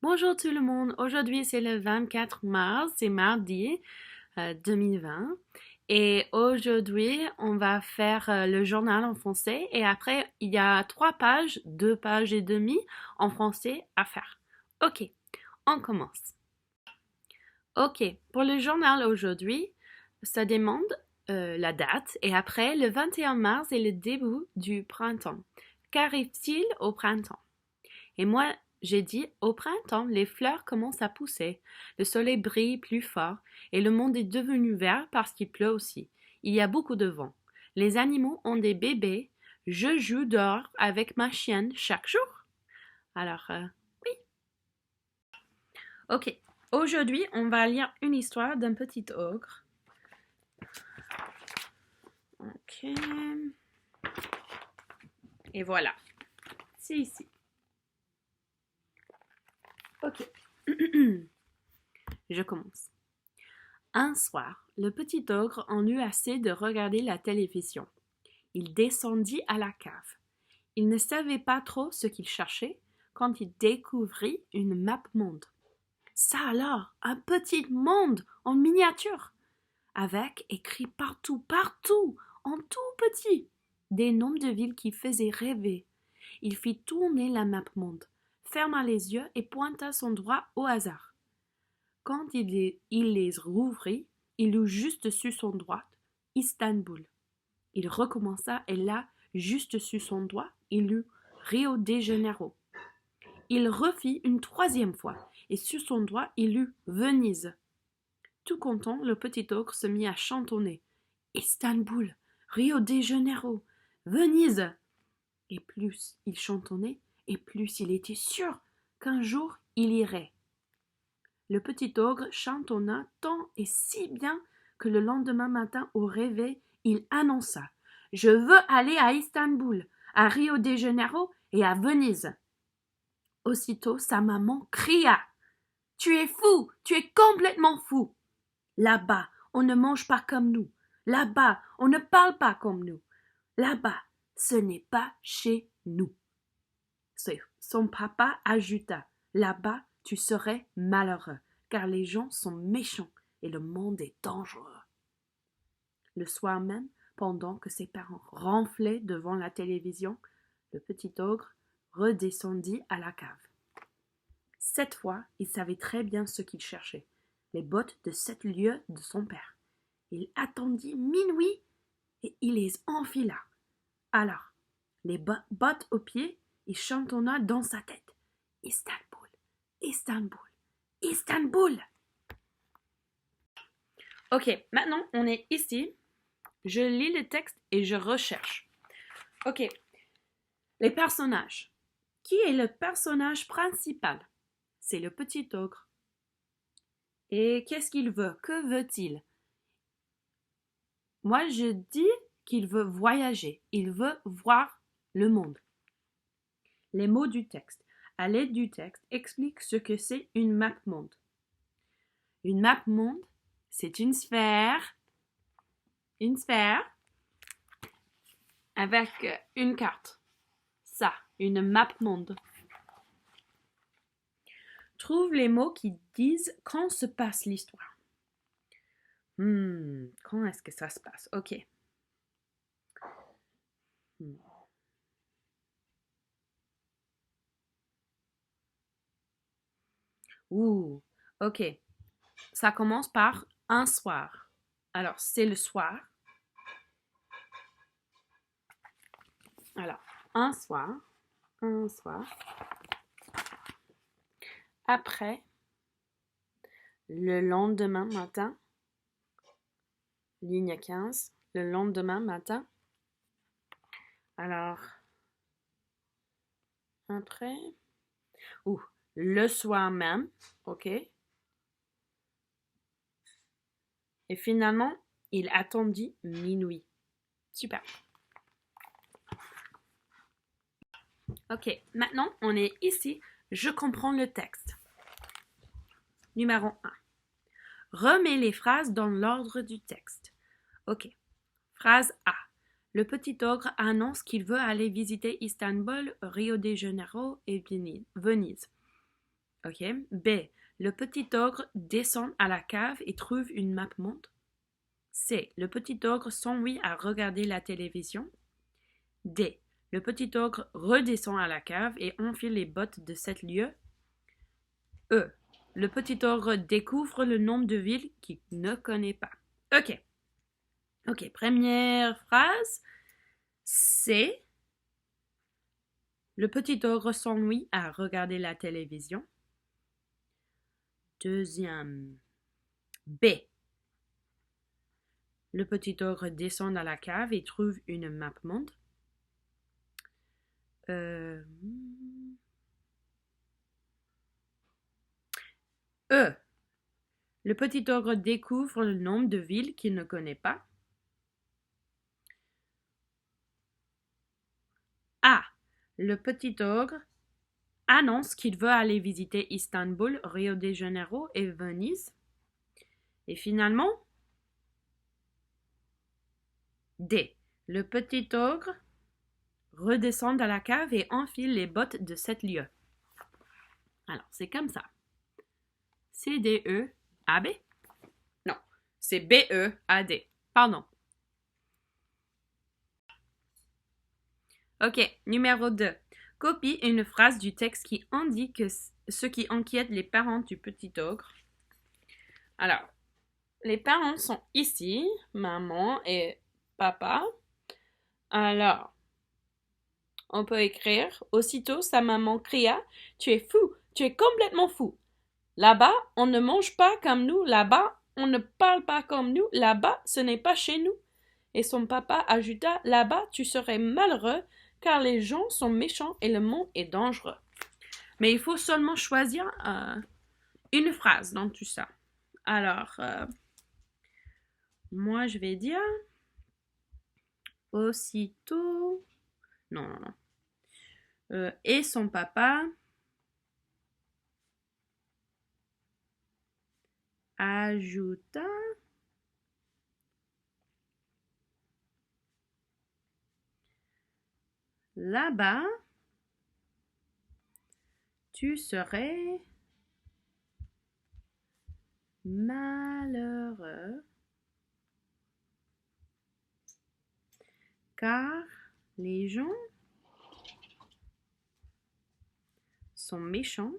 Bonjour tout le monde, aujourd'hui c'est le 24 mars, c'est mardi 2020 et aujourd'hui on va faire le journal en français et après il y a 3 pages, 2 pages et demie en français à faire. Ok, on commence. Ok, pour le journal aujourd'hui, ça demande la date et après le 21 mars est le début du printemps. Qu'arrive-t-il au printemps? Et moi, j'ai dit, au printemps, les fleurs commencent à pousser, le soleil brille plus fort, et le monde est devenu vert parce qu'il pleut aussi. Il y a beaucoup de vent. Les animaux ont des bébés. Je joue dehors avec ma chienne chaque jour. Alors, oui. Ok. Aujourd'hui, on va lire une histoire d'un petit ogre. Ok. Et voilà. C'est ici. Ok. Je commence. Un soir, le petit ogre en eut assez de regarder la télévision. Il descendit à la cave. Il ne savait pas trop ce qu'il cherchait quand il découvrit une map monde. Ça alors, un petit monde en miniature, avec écrit partout, partout, en tout petit, des noms de villes qui faisaient rêver. Il fit tourner la map monde, ferma les yeux et pointa son doigt au hasard. Quand il les rouvrit, il eut juste sur son doigt Istanbul. Il recommença et là, juste sur son doigt, il eut Rio de Janeiro. Il refit une troisième fois et sur son doigt, il eut Venise. Tout content, le petit ogre se mit à chantonner. Istanbul, Rio de Janeiro, Venise. Et plus il chantonnait, et plus il était sûr qu'un jour il irait. Le petit ogre chantonna tant et si bien que le lendemain matin au réveil, il annonça: Je veux aller à Istanbul, à Rio de Janeiro et à Venise. Aussitôt sa maman cria: Tu es fou, tu es complètement fou. Là-bas, on ne mange pas comme nous. Là-bas, on ne parle pas comme nous. Là-bas, ce n'est pas chez nous. Son papa ajouta: Là-bas, tu serais malheureux, car les gens sont méchants et le monde est dangereux. Le soir même, pendant que ses parents ronflaient devant la télévision, le petit ogre redescendit à la cave. Cette fois, il savait très bien ce qu'il cherchait, les bottes de 7 lieues de son père. Il attendit minuit et il les enfila. Alors, les bottes aux pieds, il chantonna dans sa tête: Istanbul, Istanbul, Istanbul. Ok, maintenant on est ici. Je lis le texte et je recherche. Ok, les personnages. Qui est le personnage principal? C'est le petit ogre. Et qu'est-ce qu'il veut? Que veut-il? Moi, je dis qu'il veut voyager. Il veut voir le monde. Les mots du texte. À l'aide du texte, explique ce que c'est une map monde. Une map monde, c'est une sphère avec une carte. Ça, une map monde. Trouve les mots qui disent quand se passe l'histoire. Quand est-ce que ça se passe? Ok. Ok. Ça commence par un soir. Alors, c'est le soir. Alors, un soir. Après, le lendemain matin. Ligne 15. Le lendemain matin. Alors, après. Le soir même. Ok. Et finalement, il attendit minuit. Super. Ok, maintenant on est ici. Je comprends le texte. Numéro 1. Remets les phrases dans l'ordre du texte. Ok. Phrase A. Le petit ogre annonce qu'il veut aller visiter Istanbul, Rio de Janeiro et Venise. Ok. B. Le petit ogre descend à la cave et trouve une map monde. C. Le petit ogre s'ennuie à regarder la télévision. D. Le petit ogre redescend à la cave et enfile les bottes de 7 lieues. E. Le petit ogre découvre le nom de villes qu'il ne connaît pas. Ok. Ok, première phrase. C. Le petit ogre s'ennuie à regarder la télévision. Deuxième. B. Le petit ogre descend à la cave et trouve une map monde. E. Le petit ogre découvre le nombre de villes qu'il ne connaît pas. A. Le petit ogre annonce qu'il veut aller visiter Istanbul, Rio de Janeiro et Venise. Et finalement, D. Le petit ogre redescend à la cave et enfile les bottes de 7 lieues. Alors, c'est comme ça. C, D, E, A, B. Non, c'est B, E, A, D. Pardon. Ok, numéro 2. Copie une phrase du texte qui indique ce qui inquiète les parents du petit ogre. Alors, les parents sont ici, maman et papa. Alors, on peut écrire, aussitôt sa maman cria, tu es fou, tu es complètement fou. Là-bas, on ne mange pas comme nous, là-bas, on ne parle pas comme nous, là-bas, ce n'est pas chez nous. Et son papa ajouta, là-bas, tu serais malheureux, car les gens sont méchants et le monde est dangereux. Mais il faut seulement choisir une phrase dans tout ça. Alors, moi, je vais dire aussitôt. Non. Et son papa ajouta. Là-bas, tu serais malheureux, car les gens sont méchants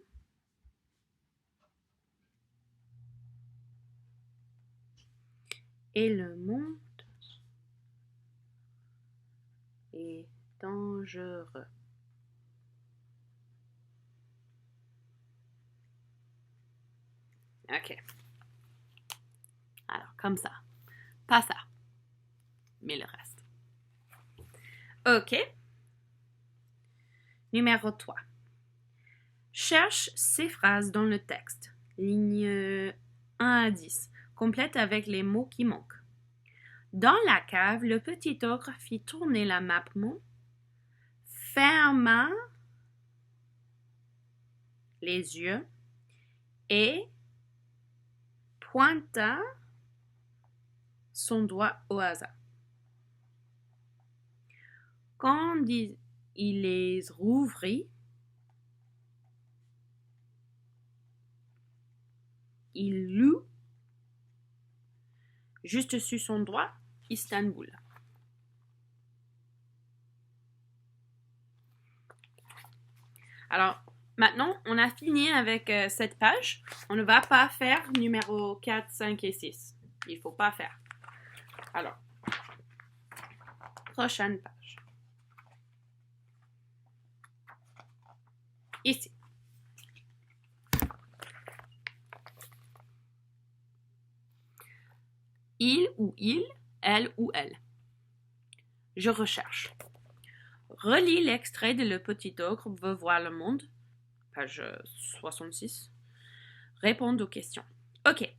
et le monde est dangereux. Ok. Alors, comme ça. Pas ça. Mais le reste. Ok. Numéro 3. Cherche ces phrases dans le texte. Ligne 1 à 10. Complète avec les mots qui manquent. Dans la cave, le petit ogre fit tourner la map monde, ferma les yeux et pointa son doigt au hasard. Quand il les rouvrit, il lut juste sur son doigt Istanbul. Alors, maintenant, on a fini avec cette page. On ne va pas faire numéro 4, 5 et 6. Il ne faut pas faire. Alors, prochaine page. Ici. Il ou il, elle ou elle. Je recherche. Relis l'extrait de Le Petit Ogre veut voir le monde, page 66. Réponds aux questions. Ok.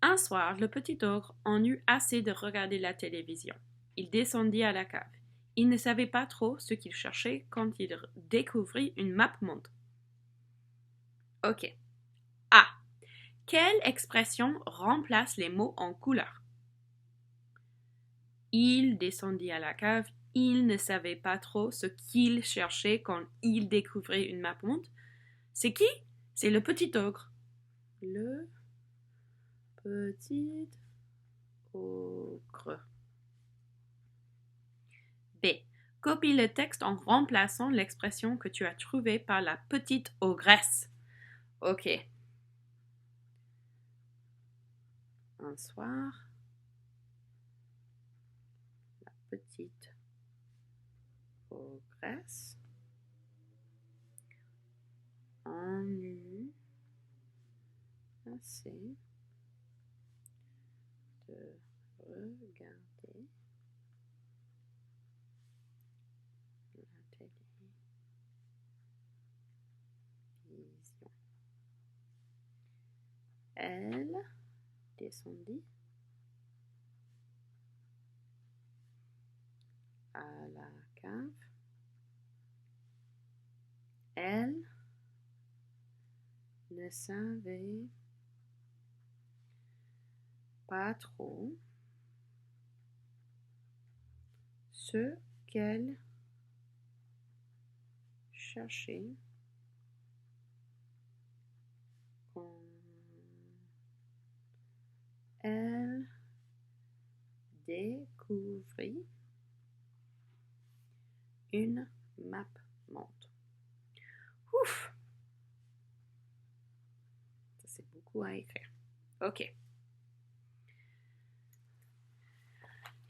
Un soir, le petit ogre en eut assez de regarder la télévision. Il descendit à la cave. Il ne savait pas trop ce qu'il cherchait quand il découvrit une map monde. Ok. A. Quelle expression remplace les mots en couleur? Il descendit à la cave. il ne savait pas trop ce qu'il cherchait quand il découvrait une map monde. C'est qui? C'est le petit ogre. Le petit ogre. B. Copie le texte en remplaçant l'expression que tu as trouvée par la petite ogresse. Ok. Un soir, la petite ogresse en eut assez de regarder la télévision. Elle descendit à la cave. Elle ne savait pas trop ce qu'elle cherchait quand elle découvrit une map monde. Ouf! Ça, c'est beaucoup à écrire. Ok.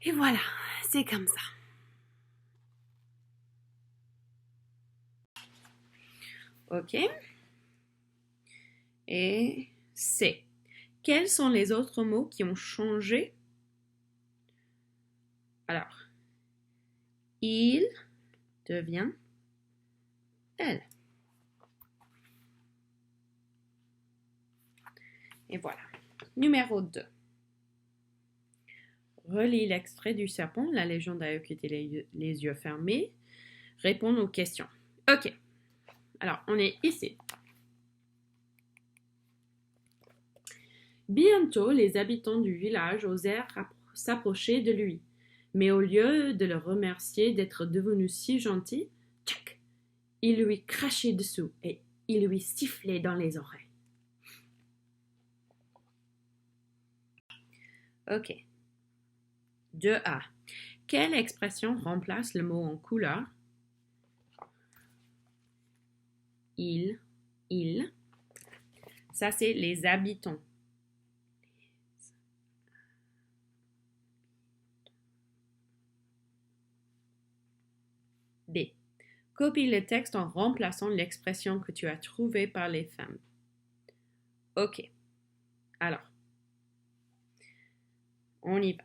Et voilà, c'est comme ça. Ok. Et C. Quels sont les autres mots qui ont changé? Alors, il devient elle. Et voilà. Numéro 2. Relis l'extrait du serpent, la légende a occupé les yeux fermés. Répondre aux questions. Ok. Alors, on est ici. Bientôt, les habitants du village osèrent s'approcher de lui. Mais au lieu de le remercier d'être devenu si gentil, tchac, il lui crachait dessous et il lui sifflait dans les oreilles. Ok. 2A. Quelle expression remplace le mot en couleur? Il. Ça, c'est les habitants. B. Copie le texte en remplaçant l'expression que tu as trouvée par les femmes. Ok. Alors, on y va.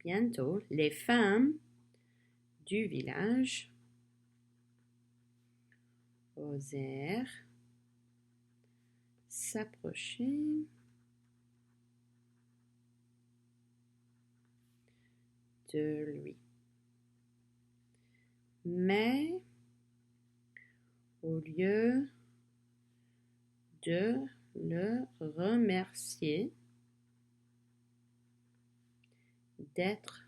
Bientôt, les femmes du village osèrent s'approcher de lui. Mais au lieu de le remercier d'être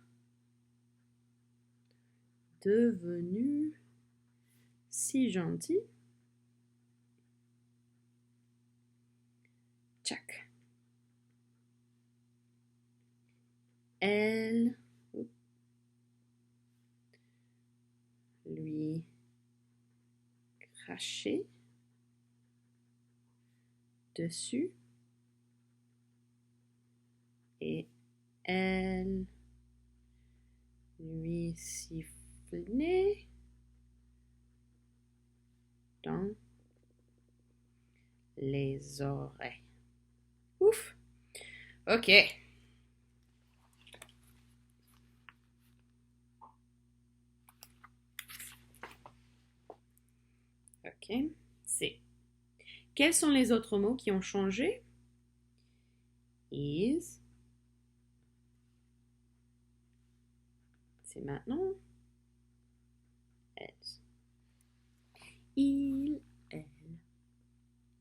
devenu si gentil, tchac, elle lui crachait dessus et elle lui sifflait dans les oreilles. Ouf! Ok. Ok. C. Quels sont les autres mots qui ont changé? Is. C'est maintenant. Elles. Il, elle.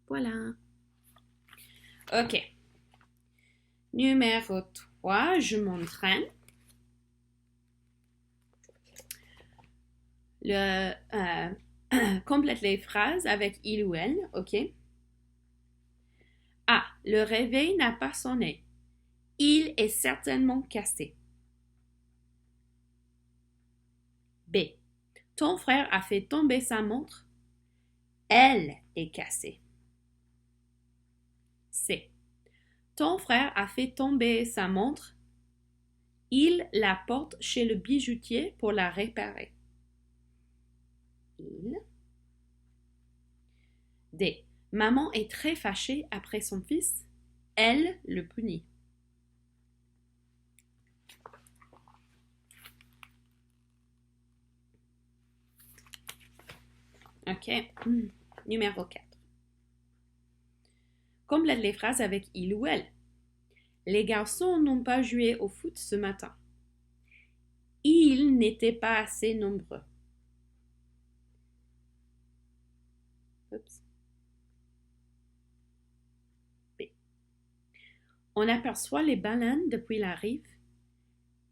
Voilà. Ok. Numéro 3, je m'entraîne. Complète les phrases avec il ou elle, ok? A. Le réveil n'a pas sonné. Il est certainement cassé. B. Ton frère a fait tomber sa montre. Elle est cassée. C. Ton frère a fait tomber sa montre. Il la porte chez le bijoutier pour la réparer. Il. D. Maman est très fâchée après son fils. Elle le punit. Ok. Numéro 4. Complète les phrases avec il ou elle. Les garçons n'ont pas joué au foot ce matin. Ils n'étaient pas assez nombreux. Oups. B. On aperçoit les baleines depuis la rive.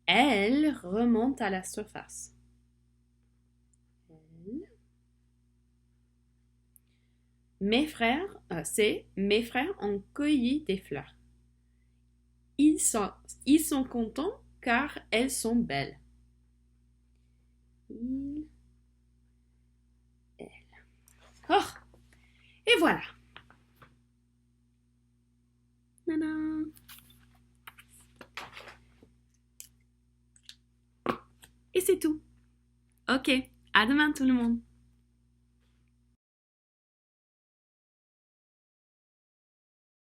Elles remontent à la surface. Mes frères ont cueilli des fleurs. Ils sont contents car elles sont belles. Il, elle. Oh, et voilà. Nana. Et c'est tout. Ok, à demain tout le monde.